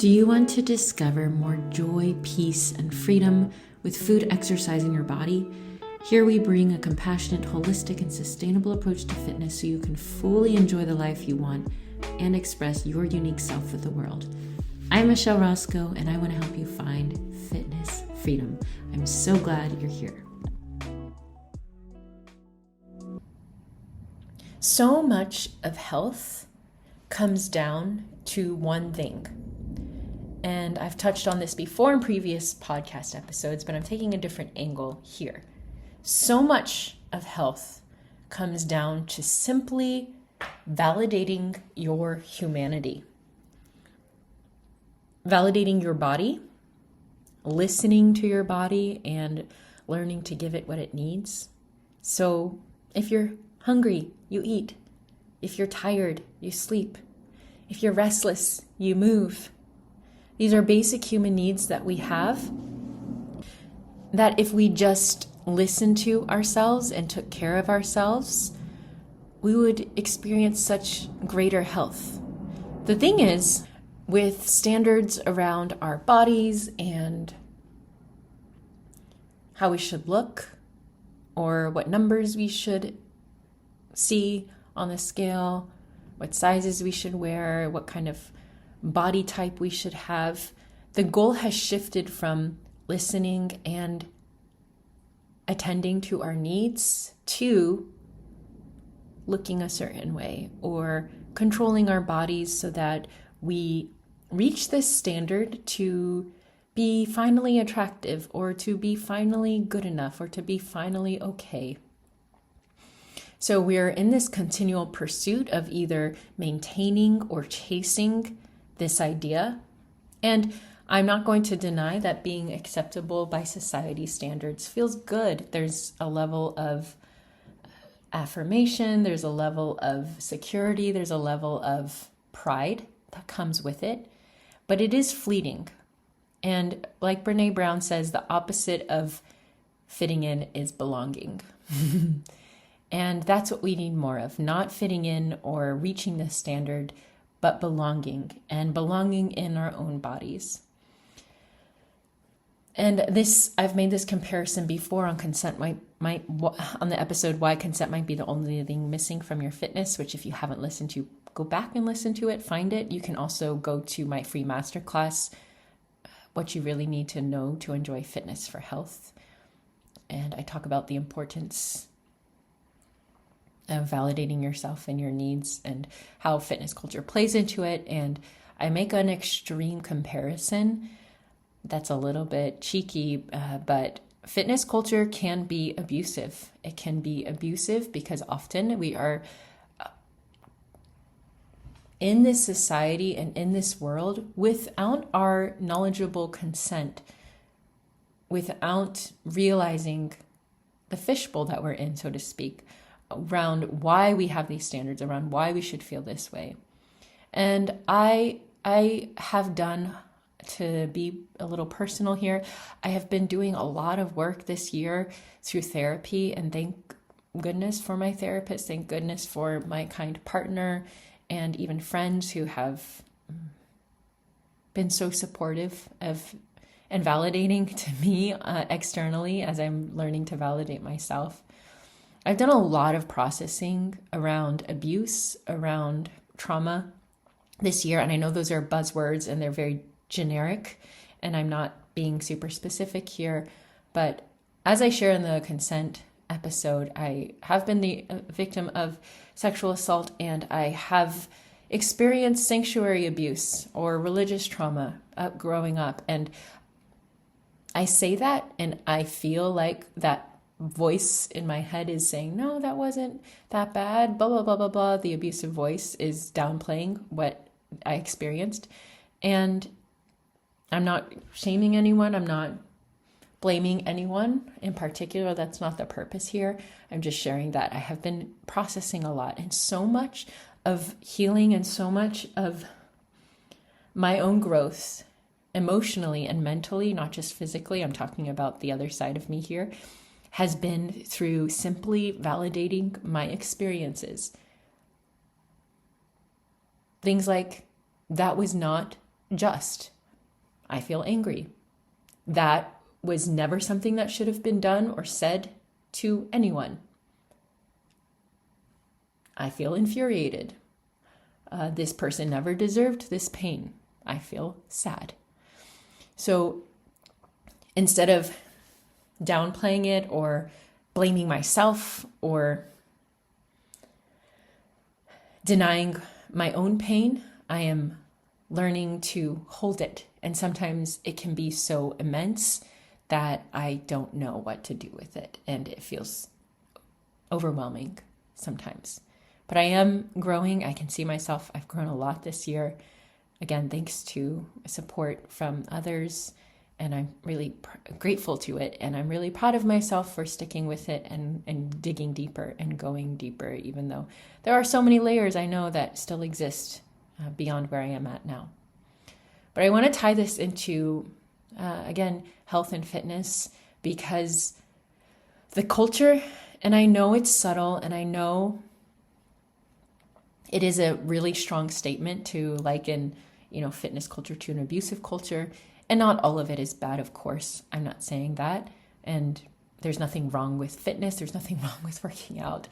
Do you want to discover more joy, peace, and freedom with food exercising your body? Here we bring a compassionate, holistic, and sustainable approach to fitness so you can fully enjoy the life you want and express your unique self with the world. I'm Michelle Roscoe, and I want to help you find fitness freedom. I'm so glad you're here. So much of health comes down to one thing. And I've touched on this before in previous podcast episodes, but I'm taking a different angle here. So much of health comes down to simply validating your humanity. Validating your body, listening to your body, and learning to give it what it needs. So if you're hungry, you eat. If you're tired, you sleep. If you're restless, you move. These are basic human needs that we have that if we just listened to ourselves and took care of ourselves, we would experience such greater health. The thing is, with standards around our bodies and how we should look or what numbers we should see on the scale, what sizes we should wear, what kind of body type we should have, the goal has shifted from listening and attending to our needs to looking a certain way or controlling our bodies so that we reach this standard to be finally attractive or to be finally good enough or to be finally okay. So we're in this continual pursuit of either maintaining or chasing this idea. And I'm not going to deny that being acceptable by society standards feels good. There's a level of affirmation, there's a level of security, there's a level of pride that comes with it, but it is fleeting. And like Brené Brown says, the opposite of fitting in is belonging. And that's what we need more of, not fitting in or reaching this standard, but belonging, and belonging in our own bodies. And this, I've made this comparison before on consent, on the episode Why Consent Might Be the Only Thing Missing from Your Fitness, which if you haven't listened to, go back and listen to it, find it. You can also go to my free masterclass, What You Really Need to Know to Enjoy Fitness for Health. And I talk about the importance of validating yourself and your needs and how fitness culture plays into it. And I make an extreme comparison that's a little bit cheeky, but fitness culture can be abusive. It can be abusive because often we are in this society and in this world without our knowledgeable consent, without realizing the fishbowl that we're in, so to speak, around why we have these standards, around why we should feel this way. And I have done, to be a little personal here, I have been doing a lot of work this year through therapy, and thank goodness for my therapist, thank goodness for my kind partner, and even friends who have been so supportive of and validating to me externally as I'm learning to validate myself. I've done a lot of processing around abuse, around trauma this year. And I know those are buzzwords and they're very generic, and I'm not being super specific here. But as I share in the consent episode, I have been the victim of sexual assault, and I have experienced sanctuary abuse or religious trauma growing up. And I say that, and I feel like that voice in my head is saying, no, that wasn't that bad, blah, blah, blah, blah, blah. The abusive voice is downplaying what I experienced. And I'm not shaming anyone. I'm not blaming anyone in particular. That's not the purpose here. I'm just sharing that I have been processing a lot, and so much of healing and so much of my own growth emotionally and mentally, not just physically, I'm talking about the other side of me here, has been through simply validating my experiences. Things like, that was not just. I feel angry. That was never something that should have been done or said to anyone. I feel infuriated. This person never deserved this pain. I feel sad. So instead of downplaying it or blaming myself or denying my own pain, I am learning to hold it. And sometimes it can be so immense that I don't know what to do with it. And it feels overwhelming sometimes. But I am growing. I can see myself. I've grown a lot this year. Again, thanks to support from others. And I'm really grateful to it. And I'm really proud of myself for sticking with it and digging deeper and going deeper, even though there are so many layers I know that still exist beyond where I am at now. But I want to tie this into, again, health and fitness, because the culture, and I know it's subtle, and I know it is a really strong statement to liken, fitness culture to an abusive culture. And not all of it is bad, of course. I'm not saying that. And there's nothing wrong with fitness. There's nothing wrong with working out.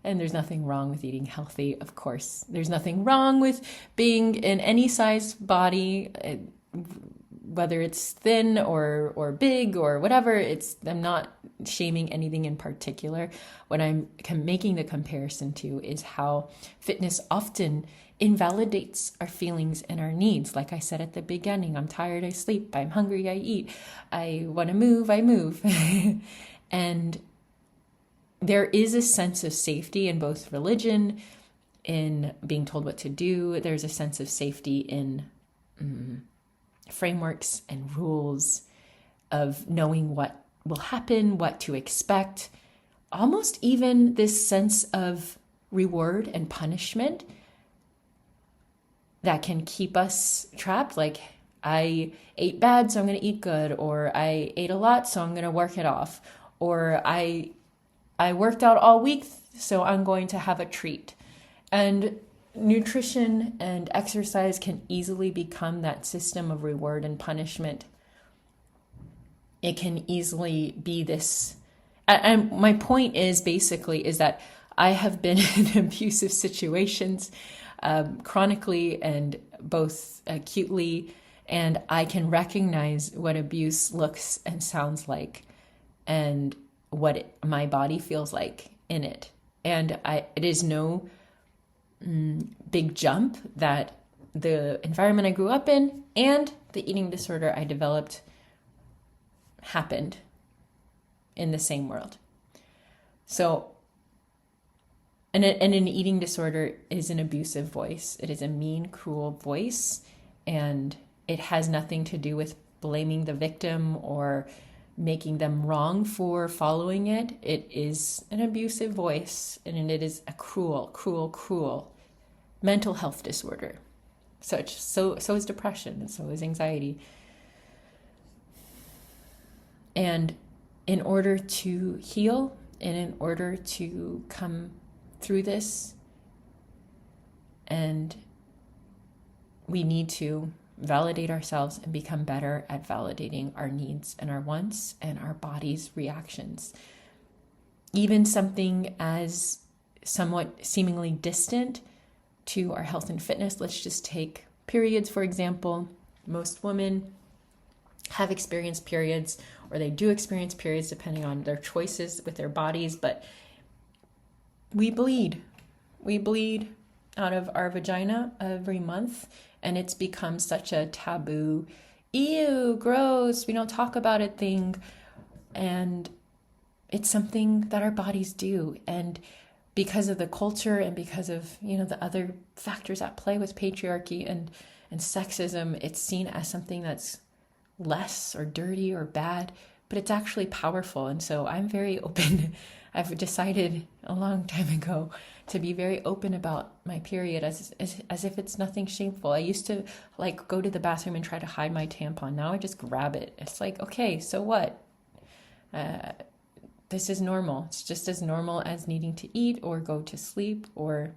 And there's nothing wrong with eating healthy, of course. There's nothing wrong with being in any size body, whether it's thin or big or whatever. I'm not shaming anything in particular. What I'm making the comparison to is how fitness often invalidates our feelings and our needs. Like I said at the beginning, I'm tired, I sleep. I'm hungry, I eat. I want to move, I move. And there is a sense of safety in both religion, in being told what to do. There's a sense of safety in frameworks and rules of knowing what will happen, what to expect. Almost even this sense of reward and punishment that can keep us trapped. Like, I ate bad, so I'm going to eat good. Or I ate a lot, so I'm going to work it off. Or I worked out all week, so I'm going to have a treat. And nutrition and exercise can easily become that system of reward and punishment. It can easily be this. And my point is that I have been in abusive situations chronically and both acutely, and I can recognize what abuse looks and sounds like and what my body feels like in it. And it is no big jump that the environment I grew up in and the eating disorder I developed happened in the same world. So, and an eating disorder is an abusive voice. It is a mean, cruel voice, and it has nothing to do with blaming the victim or making them wrong for following it. It is an abusive voice, and it is a cruel, cruel, cruel mental health disorder. So is depression, and so is anxiety. And in order to heal, and in order to come through this, and we need to validate ourselves and become better at validating our needs and our wants and our body's reactions. Even something as somewhat seemingly distant to our health and fitness. Let's just take periods, for example. Most women have experienced periods, or they do experience periods depending on their choices with their bodies, but we bleed. We bleed out of our vagina every month, and it's become such a taboo, ew, gross, we don't talk about it thing. And it's something that our bodies do. And because of the culture and because of, the other factors at play with patriarchy and sexism, it's seen as something that's less or dirty or bad, but it's actually powerful. And so I'm very open. I've decided a long time ago to be very open about my period as if it's nothing shameful. I used to go to the bathroom and try to hide my tampon. Now I just grab it. It's like, okay, so what? This is normal. It's just as normal as needing to eat or go to sleep or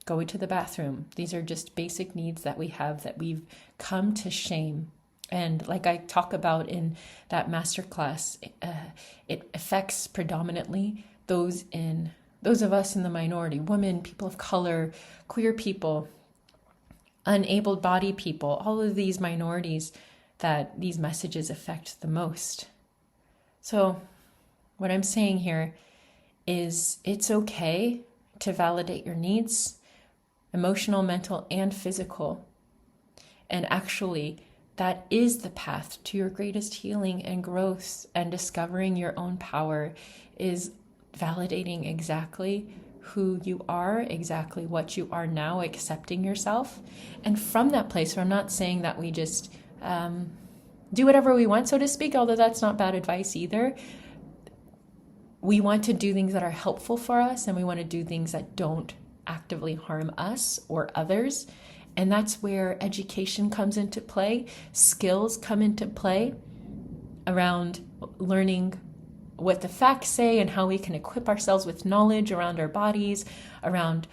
go into the bathroom. These are just basic needs that we have that we've come to shame And like I talk about in that masterclass, it affects predominantly those of us in the minority, women, people of color, queer people, unabled bodied people, all of these minorities that these messages affect the most. So what I'm saying here is it's okay to validate your needs, emotional, mental, and physical. And actually, that is the path to your greatest healing and growth, and discovering your own power is validating exactly who you are, exactly what you are now, accepting yourself. And from that place, I'm not saying that we just do whatever we want, so to speak, although that's not bad advice either. We want to do things that are helpful for us, and we want to do things that don't actively harm us or others. And that's where education comes into play, skills come into play around learning what the facts say and how we can equip ourselves with knowledge around our bodies, around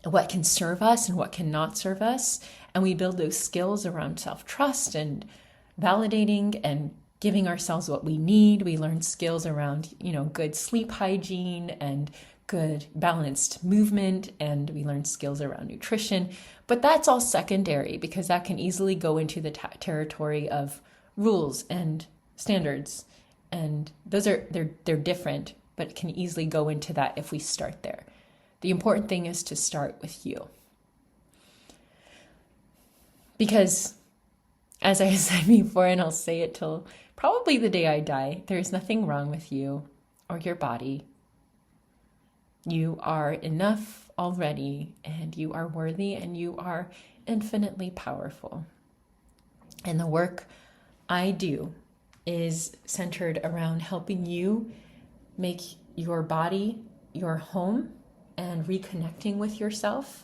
what can serve us and what cannot serve us. And we build those skills around self-trust and validating and giving ourselves what we need. We learn skills around, good sleep hygiene and good balanced movement, and we learn skills around nutrition. But that's all secondary, because that can easily go into the territory of rules and standards. And those they're different, but it can easily go into that if we start there. The important thing is to start with you. Because, as I said before, and I'll say it till probably the day I die, there's nothing wrong with you or your body. You are enough already, and you are worthy, and you are infinitely powerful. And the work I do is centered around helping you make your body your home and reconnecting with yourself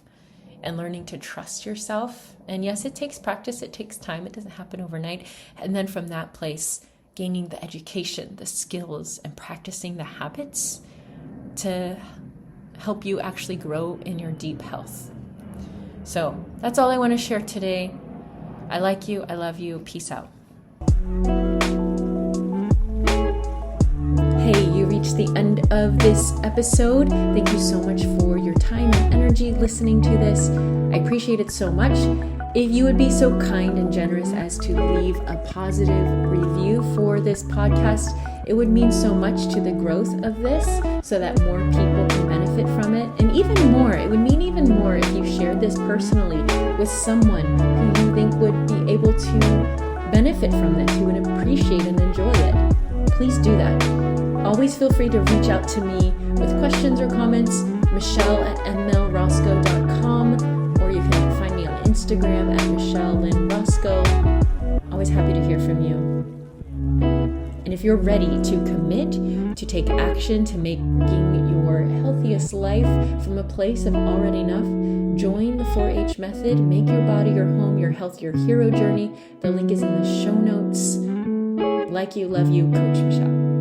and learning to trust yourself. And yes, it takes practice, it takes time, it doesn't happen overnight. And then from that place, gaining the education, the skills, and practicing the habits to help you actually grow in your deep health. So that's all I want to share today. I like you. I love you. Peace out. Hey, you reached the end of this episode. Thank you so much for your time and energy listening to this. I appreciate it so much. If you would be so kind and generous as to leave a positive review for this podcast, it would mean so much to the growth of this, so that more people can benefit from it. And even more, it would mean even more if you shared this personally with someone who you think would be able to benefit from this, who would appreciate and enjoy it. Please do that. Always feel free to reach out to me with questions or comments, michelle@mlroscoe.com, or you can find me on Instagram at michelle.lynn.roscoe. Always happy to hear from you. And if you're ready to commit, to take action to making your healthiest life from a place of already enough, join the 4-H method. Make your body your home, your health, your hero journey. The link is in the show notes. Like you, love you, Coach Michelle.